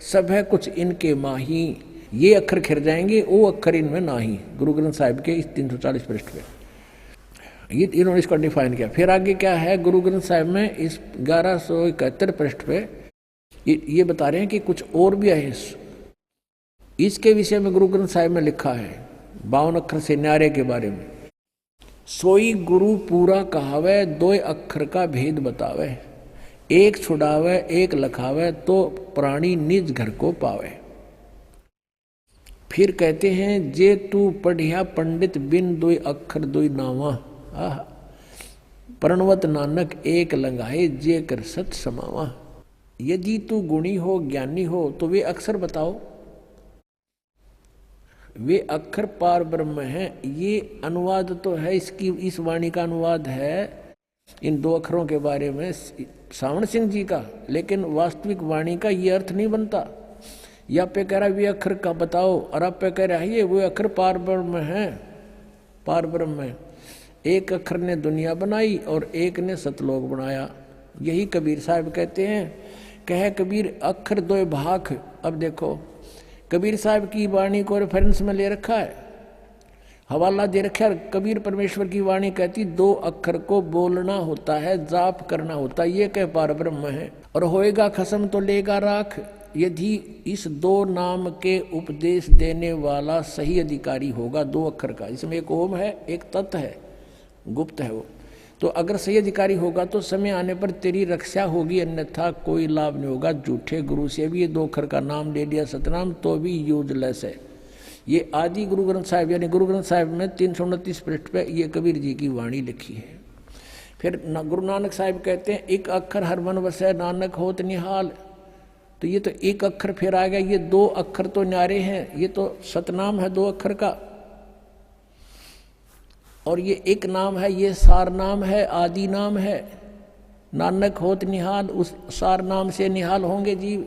सब है कुछ इनके माही, ये अक्षर खिर जाएंगे वो अक्षर इनमें नाही। गुरु ग्रंथ साहिब के इस 340 पृष्ठ पे ये इन्होंने इसको डिफाइन किया। फिर आगे क्या है गुरु ग्रंथ साहिब में इस 1171 पृष्ठ पे ये बता रहे हैं कि कुछ और भी है। इसके विषय में गुरु ग्रंथ साहिब में लिखा है 52 अक्षर से न्यारे के बारे में, सोई गुरु पूरा कहावे 2 अक्षर का भेद बतावे, एक छुड़ावे एक लखावे तो प्राणी निज घर को पावे। फिर कहते हैं जे तू पढ़िया पंडित बिन 2 अक्षर 2 नावा, प्रणवत नानक एक लंगाए जे कर सत समावा। यदि तू गुणी हो ज्ञानी हो तो वे अक्षर बताओ, वे अक्षर पार ब्रह्म हैं। ये अनुवाद तो है इसकी, इस वाणी का अनुवाद है इन 2 अक्षरों के बारे में सावन सिंह जी का, लेकिन वास्तविक वाणी का ये अर्थ नहीं बनता। या पे कह रहा है वे अक्षर का बताओ, और आप पे कह रहा है ये वो अक्षर पार ब्रह्म है, पार ब्रह्म है। एक अक्षर ने दुनिया बनाई और एक ने सतलोक बनाया। यही कबीर साहब कहते हैं, कहे कबीर अक्षर 2 भाग। अब देखो कबीर साहब की वाणी को रेफरेंस में ले रखा है, हवाला दे रखा है। कबीर परमेश्वर की वाणी कहती 2 अक्षर को बोलना होता है, जाप करना होता है, ये कह पार ब्रह्म है। और होएगा खसम तो लेगा राख, यदि इस 2 नाम के उपदेश देने वाला सही अधिकारी होगा 2 अक्षर का, इसमें एक ओम है एक तत् है, गुप्त है वो, तो अगर सही अधिकारी होगा तो समय आने पर तेरी रक्षा होगी, अन्यथा कोई लाभ नहीं होगा। झूठे गुरु से भी ये 2 अक्षर का नाम ले लिया सतनाम तो भी यूजलेस है। ये आदि गुरु ग्रंथ साहिब यानी गुरु ग्रंथ साहिब में 329 पृष्ठ पे ये कबीर जी की वाणी लिखी है। फिर गुरु नानक साहिब कहते हैं एक अक्षर हर मन वसै नानक होत निहाल, तो ये तो एक अक्षर फिर आ गया। ये 2 अक्षर तो न्यारे हैं, ये तो सतनाम है 2 अक्षर का, और ये एक नाम है, ये सार नाम है, आदि नाम है। नानक होत निहाल, उस सार नाम से निहाल होंगे जीव।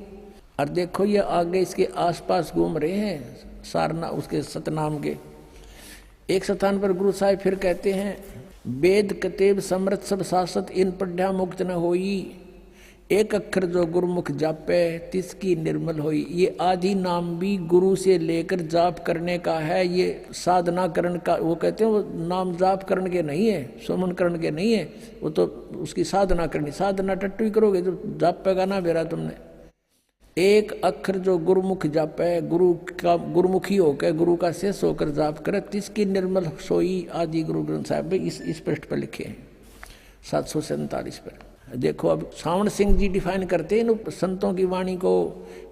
और देखो ये आगे इसके आसपास घूम रहे हैं सारना उसके सतनाम के। एक स्थान पर गुरु साहिब फिर कहते हैं वेद कतेब समृत सब शासत इन पढ़ा मुक्त न होई, एक अक्षर जो गुरुमुख जापे तिसकी निर्मल होई। ये आदि नाम भी गुरु से लेकर जाप करने का है, ये साधना करण का। वो कहते हैं वो नाम जाप करण के नहीं है, सुमन करण के नहीं है, वो तो उसकी साधना करनी। साधना टट्टू ही करोगे जो जाप पेगा ना बेरा तुमने। एक अक्षर जो गुरुमुख जापे, गुरु का गुरुमुखी होकर गुरु का शेष होकर जाप करे, तिसकी निर्मल सोई। आदि गुरु ग्रंथ साहिब में इस पृष्ठ पर लिखे हैं 747 पर। देखो अब सावन सिंह जी डिफाइन करते हैं इन संतों की वाणी को,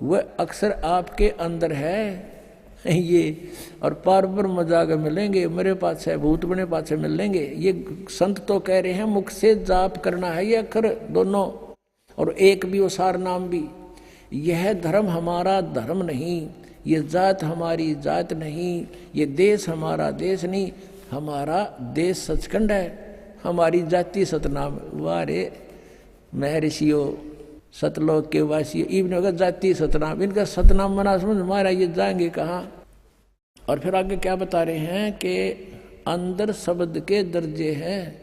वह अक्षर आपके अंदर है ये, और पार ब्रह्म जाकर मिलेंगे, मेरे पास है भूत बने पास से मिल लेंगे। ये संत तो कह रहे हैं मुख से जाप करना है ये अक्षर दोनों, और एक भी वो सार नाम भी। यह धर्म हमारा धर्म नहीं, ये जात हमारी जात नहीं, ये देश हमारा देश नहीं, हमारा देश सचखंड है, हमारी जाति सतनाम। वाह रे महर्षियों, सतलोक के वासियों, इवन अगर जाति सतनाम, इनका सतनाम मना समझ हमारा, ये जाएंगे कहाँ। और फिर आगे क्या बता रहे हैं कि अंदर शब्द के दर्जे हैं,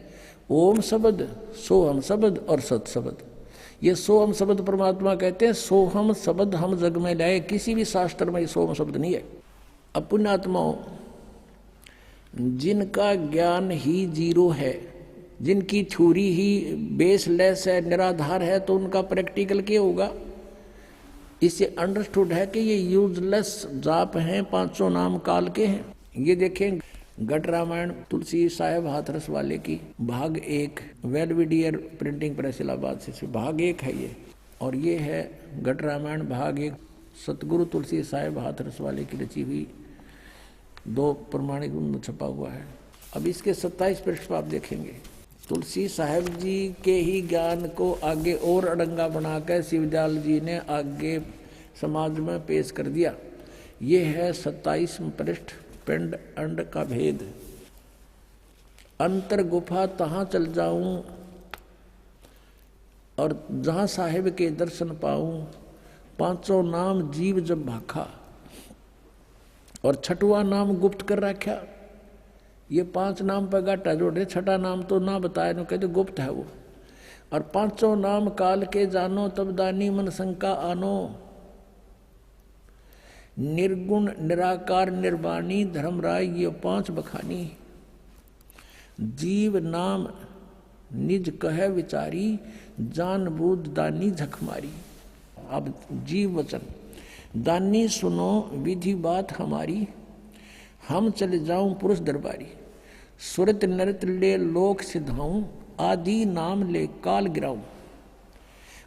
ओम शब्द, सोहम शब्द और सत शब्द। ये सोहम शब्द परमात्मा कहते हैं, सोहम शब्द हम जग में लाए, किसी भी शास्त्र में ये सोहम शब्द नहीं है। अब पुण्यात्माओं, जिनका ज्ञान ही जीरो है, जिनकी थ्योरी ही बेसलेस है, निराधार है, तो उनका प्रैक्टिकल क्या होगा। इससे अंडरस्टूड है कि ये यूजलेस जाप हैं, 500 नाम काल के हैं। ये देखें घट रामायण तुलसी साहेब हाथरस वाले की भाग 1, वेलविडियर प्रिंटिंग प्रेस इलाहाबाद से भाग 1 है ये, और ये है घट रामायण भाग 1 सतगुरु तुलसी साहेब हाथरस वाले की रची हुई, 2 प्रमाणिक में छपा हुआ है। अब इसके 27 पृष्ठ पर आप देखेंगे, तुलसी साहेब जी के ही ज्ञान को आगे और अड़ंगा बनाकर शिवदयाल जी ने आगे समाज में पेश कर दिया। ये है 27 पृष्ठ, पिंड अंड का भेद। अंतर गुफा तहाँ चल जाऊं और जहां साहेब के दर्शन पाऊं, 500 नाम जीव जब भाखा, और 6वां नाम गुप्त कर रखा। ये 5 नाम पर गाटा जोड़े, 6ठा नाम तो ना बताए, no कहते गुप्त है वो। और 500 नाम काल के जानो, तब दानी मन शंका आनो। निर्गुण निराकार निर्वाणी धर्मराय, ये 5 बखानी। जीव नाम निज कह विचारी, जान बूझ दानी झकमारी। अब जीव वचन, दानी सुनो विधि बात हमारी, हम चले जाऊं पुरुष दरबारी। सुरत नृत ले लोक सिधाऊं, आदि नाम ले काल गिराऊं।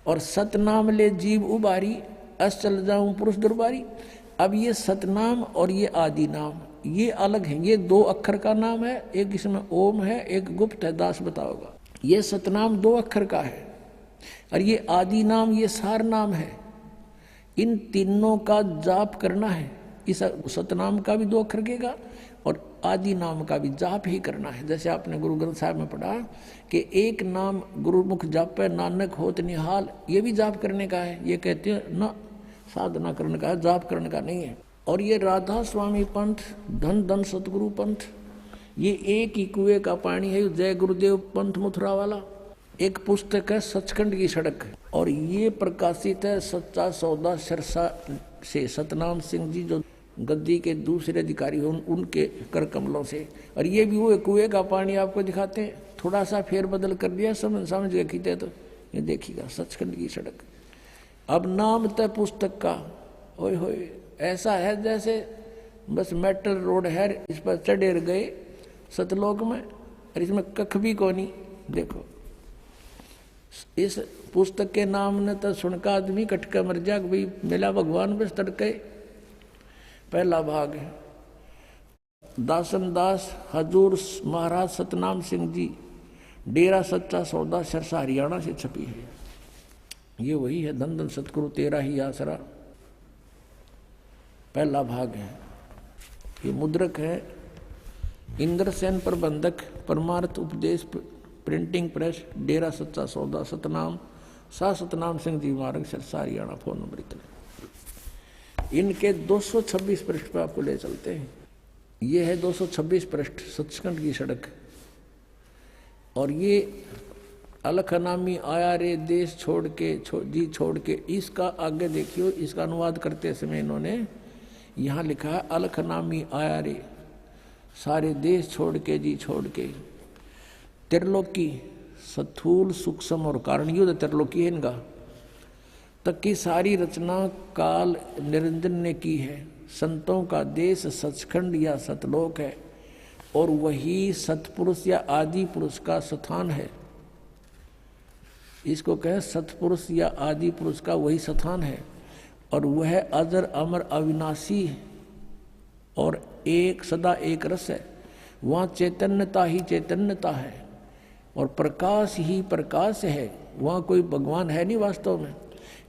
और सतनाम ले जीव उबारी, अस चल जाऊं पुरुष दरबारी। अब ये सतनाम और ये आदि नाम ये अलग है, ये 2 अक्षर का नाम है, एक इसमें ओम है, एक गुप्त है, दास बताओगा। ये सतनाम 2 अक्षर का है, और ये आदि नाम ये सार नाम है। इन तीनों का जाप करना है। इस सतनाम का भी 2 अक्षर का और आदि नाम का भी जाप ही करना है। जैसे आपने गुरु ग्रंथ साहब में पढ़ा कि एक नाम गुरुमुख जापे नानक होत निहाल, ये भी जाप करने का है। ये कहते हैं ना साधना करने का है, जाप करने का नहीं है। और ये राधा स्वामी पंथ, धन धन सतगुरु पंथ, ये एक ही कुएं का पानी है। जय गुरुदेव पंथ मथुरा वाला एक पुस्तक है, सचखंड की सड़क, और ये प्रकाशित है सच्चा सौदा सिरसा से, सतनाम सिंह जी जो गद्दी के दूसरे अधिकारी हो उनके कर कमलों से। और ये भी वो कुएं का पानी आपको दिखाते हैं, थोड़ा सा फेर बदल कर दिया, समझ गए खींचे तो ये देखिएगा सचखंड की सड़क। अब नाम तय पुस्तक का, ओए होए, ऐसा है जैसे बस मेटल रोड है, इस पर चढ़े गए सतलोक में, और इसमें कख भी को नहीं। देखो इस पुस्तक के नाम ने तो सुनका आदमी कटका मर जा, भाई मिला भगवान बस तड़के। पहला भाग है दासन दास हजूर महाराज सतनाम सिंह जी, डेरा सच्चा सौदा सिरसा हरियाणा से छपी है। ये वही है, धन धन सतगुरु तेरा ही आसरा, पहला भाग है। ये मुद्रक है इंद्रसेन प्रबंधक, परमार्थ उपदेश प्रिंटिंग प्रेस, डेरा सच्चा सौदा, सतनाम सा सतनाम सिंह जी मार्ग सिरसा हरियाणा। फोन नंबर इतने। इनके 226 पृष्ठ पर आपको ले चलते हैं। ये है 226 पृष्ठ, सचखंड की सड़क। और ये अलखनामी आया रे देश छोड़ के, जी छोड़ के, इसका आगे देखियो, इसका अनुवाद करते समय इन्होंने यहाँ लिखा है अलखनामी आया रे, सारे देश छोड़ के, जी छोड़ के। त्रिलोकी स्थूल सूक्ष्म और कारण युद्ध त्रिलोकी है इनका, तक की सारी रचना काल निरंजन ने की है। संतों का देश सचखंड या सतलोक है, और वही सतपुरुष या आदि पुरुष का स्थान है। इसको कहें सतपुरुष या आदि पुरुष का वही स्थान है, और वह अजर अमर अविनाशी और एक सदा एक रस है। वहाँ चैतन्यता ही चैतन्यता है, और प्रकाश ही प्रकाश है। वहाँ कोई भगवान है नहीं वास्तव में।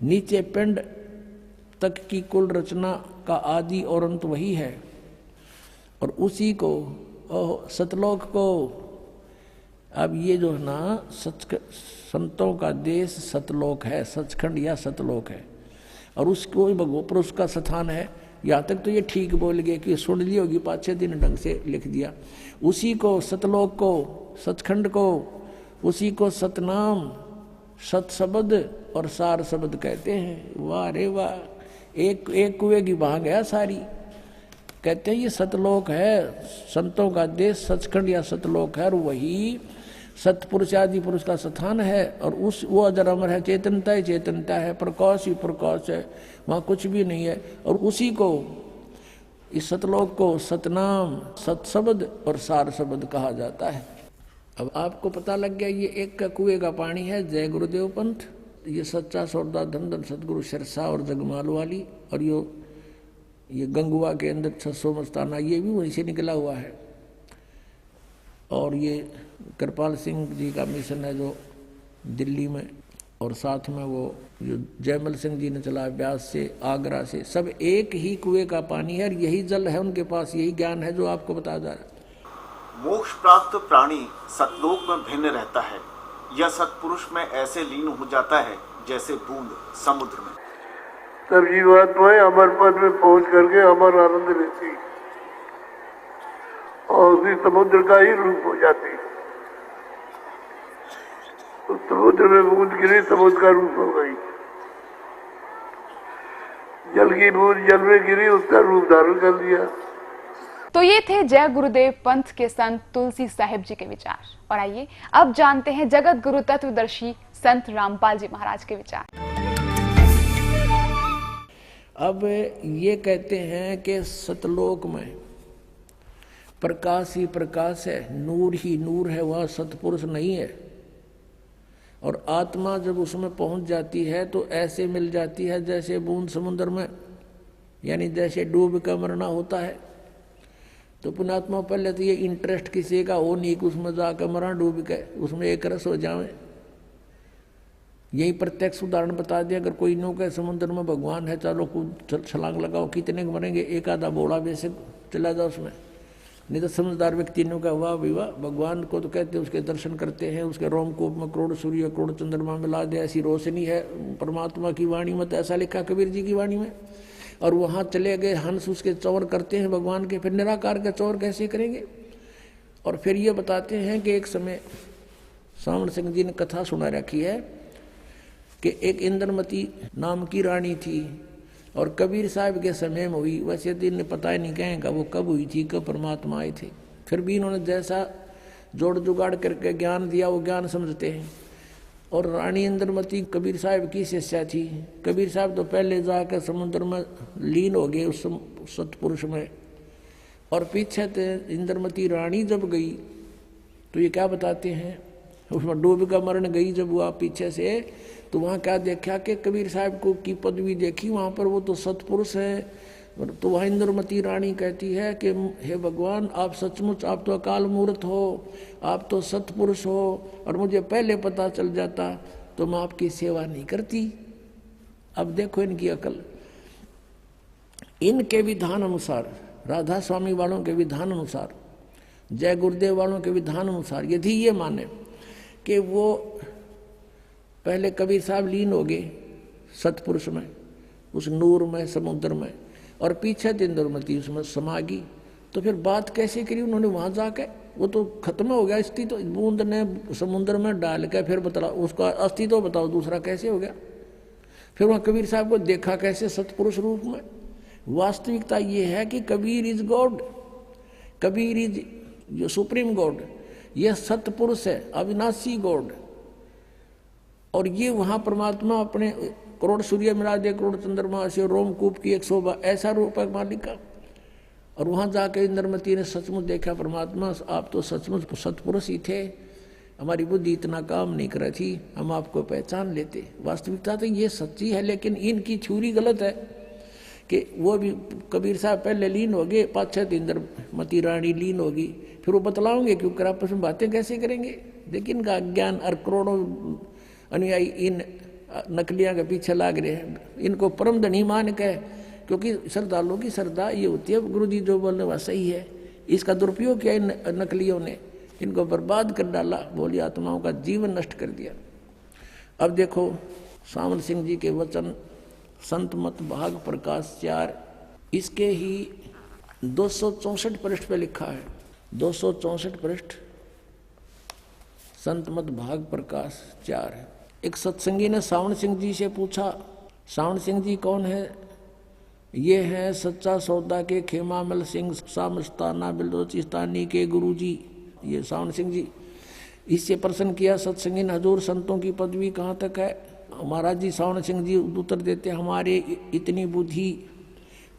नीचे पिंड तक की कुल रचना का आदि और अंत वही है, और उसी को सतलोक को, अब ये जो है ना संतों का देश सतलोक है, सचखंड या सतलोक है, और उसको पुरुष का स्थान है। यहाँ तक तो ये ठीक बोल गए कि सुन ली होगी, 5-6 दिन ढंग से लिख दिया। उसी को सतलोक को, सचखंड को, उसी को सतनाम, सत शब्द और सार शब्द कहते हैं। वाह रे वाह, एक कुएं की बहा गया सारी। कहते हैं ये सतलोक है, संतों का देश सचखंड या सतलोक है, और वही सतपुरुष आदि पुरुष का स्थान है। और वो अजर अमर है, चेतनता ही चेतनता है, प्रकाश ही प्रकाश है, वहाँ कुछ भी नहीं है। और उसी को, इस सतलोक को सतनाम, सतशब्द और सार शब्द कहा जाता है। अब आपको पता लग गया ये एक का कुएं का पानी है जय गुरुदेव पंथ, ये सच्चा सौदा धन धन सतगुरु सिरसा और जगमाल वाली, और ये गंगुआ के अंदर 600 मस्ताना, ये भी वहीं से निकला हुआ है। और ये कृपाल सिंह जी का मिशन है जो दिल्ली में, और साथ में वो जो जयमल सिंह जी ने चला ब्यास से, आगरा से, सब एक ही कुएं का पानी है, और यही जल है उनके पास, यही ज्ञान है जो आपको बताया जा रहा है। मोक्ष प्राप्त प्राणी सतलोक में भिन्न रहता है, यह सतपुरुष में ऐसे लीन हो जाता है जैसे बूंद समुद्र में। तब जीवात्माएं अमर पद में पहुंच करके अमर आनंद लेती और उसी समुद्र का ही रूप हो जाती। तो समुद्र में बूंद गिरी, समुद्र का रूप हो गई। जल की बूंद जल में गिरी, उसका रूप धारण कर लिया। तो ये थे जय गुरुदेव पंथ के संत तुलसी साहिब जी के विचार। और आइए अब जानते हैं जगत गुरु तत्वदर्शी संत रामपाल जी महाराज के विचार। अब ये कहते हैं कि सतलोक में प्रकाश ही प्रकाश है, नूर ही नूर है, वह सतपुरुष नहीं है। और आत्मा जब उसमें पहुंच जाती है तो ऐसे मिल जाती है जैसे बूंद समुद्र में, यानी जैसे डूब कर मरना होता है। तो पुण्यात्मा पहले तो ये इंटरेस्ट किसी का हो नहीं कि उसमें जाकर मरा डूब के, उसमें एक रस हो जाए। यही प्रत्यक्ष उदाहरण बता दिया। अगर कोई नो कहे समुद्र में भगवान है, चलो कूद छलांग लगाओ, कितने मरेंगे, एक आधा बोड़ा वैसे चला जाओ उसमें। नहीं तो समझदार व्यक्ति ने कहा वाह भाई वाह, भगवान को तो कहते हैं, उसके दर्शन करते हैं, उसके रोमकूप में करोड़ सूर्य करोड़ चंद्रमा मिला दे, ऐसी रोशनी है परमात्मा की वाणी में। तो ऐसा लिखा कबीर जी की वाणी में। और वहाँ चले गए हंस, उसके चौर करते हैं भगवान के, फिर निराकार के चौर कैसे करेंगे। और फिर ये बताते हैं कि एक समय सावन सिंह जी ने कथा सुना रखी है कि एक इंद्रमती नाम की रानी थी, और कबीर साहब के समय में हुई। वैसे दिन ने पता ही नहीं कहेंगे वो कब हुई थी, कब परमात्मा आए थे। फिर भी इन्होंने जैसा जोड़ जुगाड़ करके ज्ञान दिया वो ज्ञान समझते हैं। और रानी इंद्रमती कबीर साहब की शिष्या थी। कबीर साहब तो पहले जाकर समुद्र में लीन हो गए उस सतपुरुष में। और पीछे इंद्रमती रानी जब गई तो ये क्या बताते हैं, उसमें डूब का मरण गई जब वो पीछे से, तो वहाँ क्या देखा कि कबीर साहब को की पदवी देखी, वहाँ पर वो तो सतपुरुष है। तो वह इंद्रमती रानी कहती है कि हे भगवान, आप सचमुच, आप तो अकाल मूर्त हो, आप तो सतपुरुष हो, और मुझे पहले पता चल जाता तो मैं आपकी सेवा नहीं करती। अब देखो इनकी अकल। इनके विधान अनुसार, राधा स्वामी वालों के विधान अनुसार, जय गुरुदेव वालों के विधान अनुसार, यदि ये माने कि वो पहले कबीर साहब लीन हो गए सतपुरुष में, उस नूर में, समुद्र में, और पीछे इंद्रमती उसमें समा गई, तो फिर बात कैसे करी उन्होंने वहाँ जाके? वो तो खत्म हो गया अस्तित्व। तो बूंद ने समुद्र में डाल के फिर बता उसका अस्तित्व बताओ दूसरा कैसे हो गया? फिर वहाँ कबीर साहब को देखा कैसे सतपुरुष रूप में? वास्तविकता ये है कि Kabir is God, Kabir is जो सुप्रीम गॉड, ये सतपुरुष है, अविनाशी गॉड। और ये वहाँ परमात्मा अपने करोड़ सूर्य मिला दे, करोड़ चंद्रमा से, रोमकूप की 100 ऐसा रूप है मालिक का। और वहाँ जाकर इंद्रमती ने सचमुच देखा, परमात्मा आप तो सचमुच सतपुरुष ही थे, हमारी बुद्धि इतना काम नहीं कर रही थी, हम आपको पहचान लेते। वास्तविकता तो ये सच्ची है, लेकिन इनकी थ्योरी गलत है कि वो भी कबीर साहब पहले लीन हो गए, 5-6 इंद्रमती रानी लीन होगी, फिर वो बतलाओगे क्योंकि आपस में बातें कैसे करेंगे। लेकिन इनका अज्ञान और करोड़ों अनुयायी इन नकलियां के पीछे लाग रहे हैं। इनको परम धनी मान के क्योंकि श्रद्धालुओं की श्रद्धा ये होती है गुरु जी जो बोलने वह सही है। इसका दुरुपयोग किया इन नकलियों ने, इनको बर्बाद कर डाला, भोली आत्माओं का जीवन नष्ट कर दिया। अब देखो सावन सिंह जी के वचन, संत मत भाग प्रकाश 4, इसके ही 264 पृष्ठ पे लिखा है, 264 पृष्ठ, संत मत भाग प्रकाश 4 है। एक सत्संगी ने सावन सिंह जी से पूछा, सावन सिंह जी कौन है? ये हैं सच्चा सौदा के खेमामल सिंह सामस्ताना बिलोचिस्तानी के गुरु जी, ये सावन सिंह जी। इससे प्रश्न किया सत्संगी ने, हजूर संतों की पदवी कहाँ तक है? महाराज जी सावन सिंह जी उत्तर देते, हमारे इतनी बुद्धि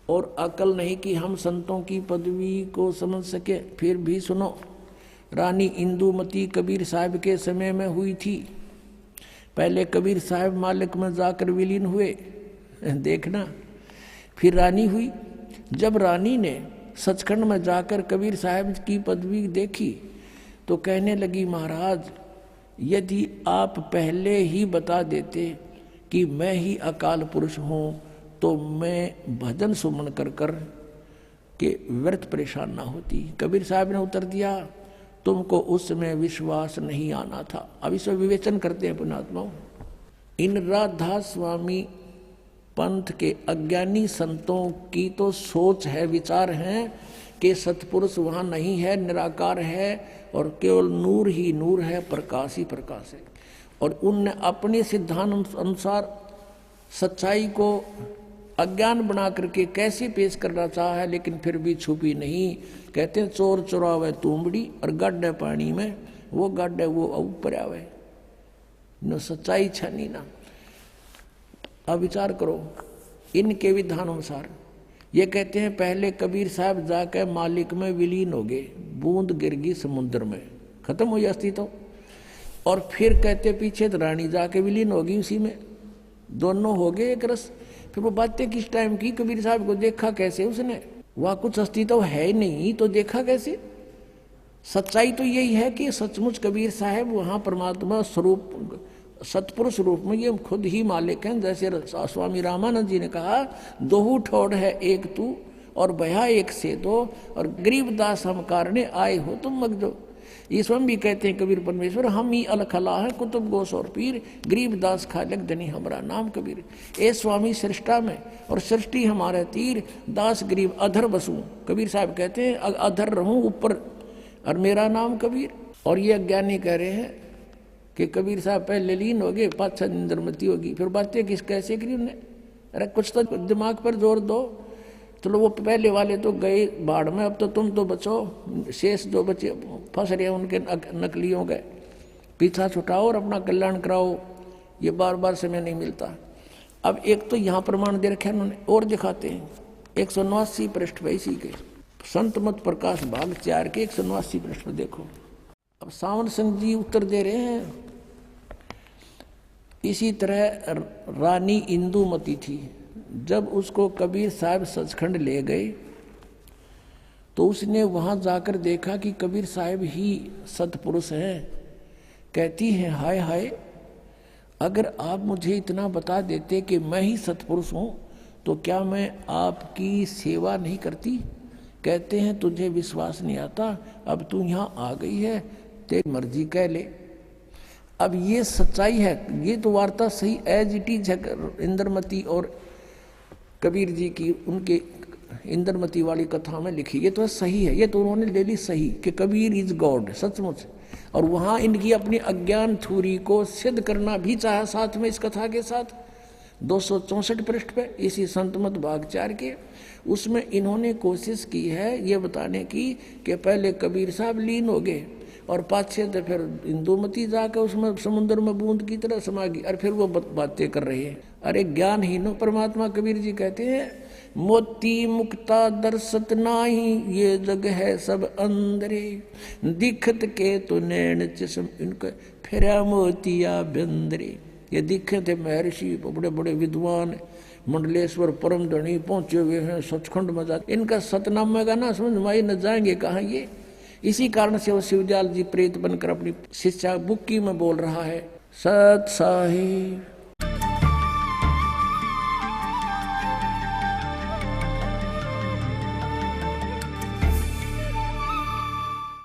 और अकल नहीं कि हम संतों की पदवी को समझ सके। फिर भी सुनो, रानी इंदुमती कबीर साहब के समय में हुई थी। पहले कबीर साहब मालिक में जाकर विलीन हुए, देखना, फिर रानी हुई। जब रानी ने सचखंड में जाकर कबीर साहब की पदवी देखी तो कहने लगी, महाराज यदि आप पहले ही बता देते कि मैं ही अकाल पुरुष हूँ तो मैं भजन सुमन कर कर के व्यर्थ परेशान ना होती। कबीर साहब ने उत्तर दिया, तुमको उस समय विश्वास नहीं आना था। अब इसमें विवेचन करते हैं पुण्यात्माओं। इन राधा स्वामी पंथ के अज्ञानी संतों की तो सोच है, विचार हैं कि सतपुरुष वहाँ नहीं है, निराकार है और केवल नूर ही नूर है, प्रकाश ही प्रकाश है। और उनने अपने सिद्धांत अनुसार सच्चाई को अज्ञान बना करके कैसे पेश करना चाहा है, लेकिन फिर भी छुपी नहीं। कहते हैं चोर चुरावे तुमड़ी और गड्ढे पानी में, वो गड्ढे वो ऊपर आवे, न सच्चाई छनी ना। अब विचार करो इनके विधान अनुसार। ये कहते हैं पहले कबीर साहब जाकर मालिक में विलीन हो गए, बूंद गिर गई समुद्र में, खत्म हो गया अस्तित्व। और फिर कहते पीछे तो रानी जाके विलीन हो गई उसी में, दोनों हो गए एक रस। फिर वो बातें किस टाइम की? कबीर साहब को देखा कैसे उसने? वहाँ कुछ अस्तित्व है नहीं तो देखा कैसे? सच्चाई तो यही है कि सचमुच कबीर साहब वहाँ परमात्मा स्वरूप सतपुरुष रूप में ये खुद ही मालिक हैं। जैसे स्वामी रामानंद जी ने कहा, दोहू ठोड़ है एक तू और भया एक से दो, और गरीबदास हम कारणे आए हो तुम मगजो। ये स्वयं भी कहते हैं कबीर परमेश्वर, हम ही अलखला है कुतुब गोस और पीर, गरीबदास खालक धनी हमारा नाम कबीर। ए स्वामी सृष्टा में और सृष्टि हमारे तीर, दास गरीब अधर बसूं। कबीर साहब कहते हैं अधर रहूं ऊपर और मेरा नाम कबीर। और ये अज्ञानी कह रहे हैं कि कबीर साहब पहले लीन हो गए, पाँच इंद्रमती होगी। फिर बातें किस कैसे करी उन्हें? अरे कुछ तो दिमाग पर जोर दो। चलो वो पहले वाले तो गए बाढ़ में, अब तो तुम तो बचो, शेष जो बचे फंस रहे हैं उनके नकलियों के पीछा छुटाओ और अपना कल्याण कराओ। ये बार बार समय नहीं मिलता। अब एक तो यहाँ प्रमाण दे रखे उन्होंने, और दिखाते हैं 189 पृष्ठ पे इसी के संत मत प्रकाश भाग 4 के 189 पृष्ठ पे देखो। अब सावन सिंह जी उत्तर दे रहे हैं, इसी तरह रानी इंदुमती थी। जब उसको कबीर साहब सचखंड ले गए तो उसने वहां जाकर देखा कि कबीर साहब ही सतपुरुष हैं। कहती हैं, हाय हाय, अगर आप मुझे इतना बता देते कि मैं ही सतपुरुष हूं तो क्या मैं आपकी सेवा नहीं करती? कहते हैं तुझे विश्वास नहीं आता, अब तू यहाँ आ गई है, तेरी मर्जी कह ले। अब ये सच्चाई है, ये तो वार्ता सही एज इट इज है। इंद्रमती और कबीर जी की उनके इंद्रमती वाली कथा में लिखी, ये तो सही है, ये तो उन्होंने ले ली सही कि कबीर इज गॉड सचमुच। और वहाँ इनकी अपनी अज्ञान थ्योरी को सिद्ध करना भी चाहा साथ में इस कथा के साथ। 264 पृष्ठ पे इसी संत मत भाग 4 के उसमें इन्होंने कोशिश की है ये बताने की कि पहले कबीर साहब लीन हो गए और पाछे तो फिर इंदुमती जाकर उसमें समुद्र में बूंद की तरह समा गई, और फिर वो बातें कर रहे हैं। अरे ज्ञानहीनो परमात्मा कबीर जी कहते हैं, मोती मुक्ता दर्शत नाही, ये जग है सब अंदरे, दिखत के तो नैन चश्म इनके फिर मोतिया बंदरे। ये दिखे थे महर्षि, बड़े बड़े विद्वान, मंडलेश्वर परम धनी पहुंचे हुए हैं सचखंड में जा, इनका सतनामा का ना समझ माई न जाएंगे कहाँ ये। इसी कारण से वो शिवदयाल जी प्रेत बनकर अपनी शिष्या बुक्की में बोल रहा है, सत साहिब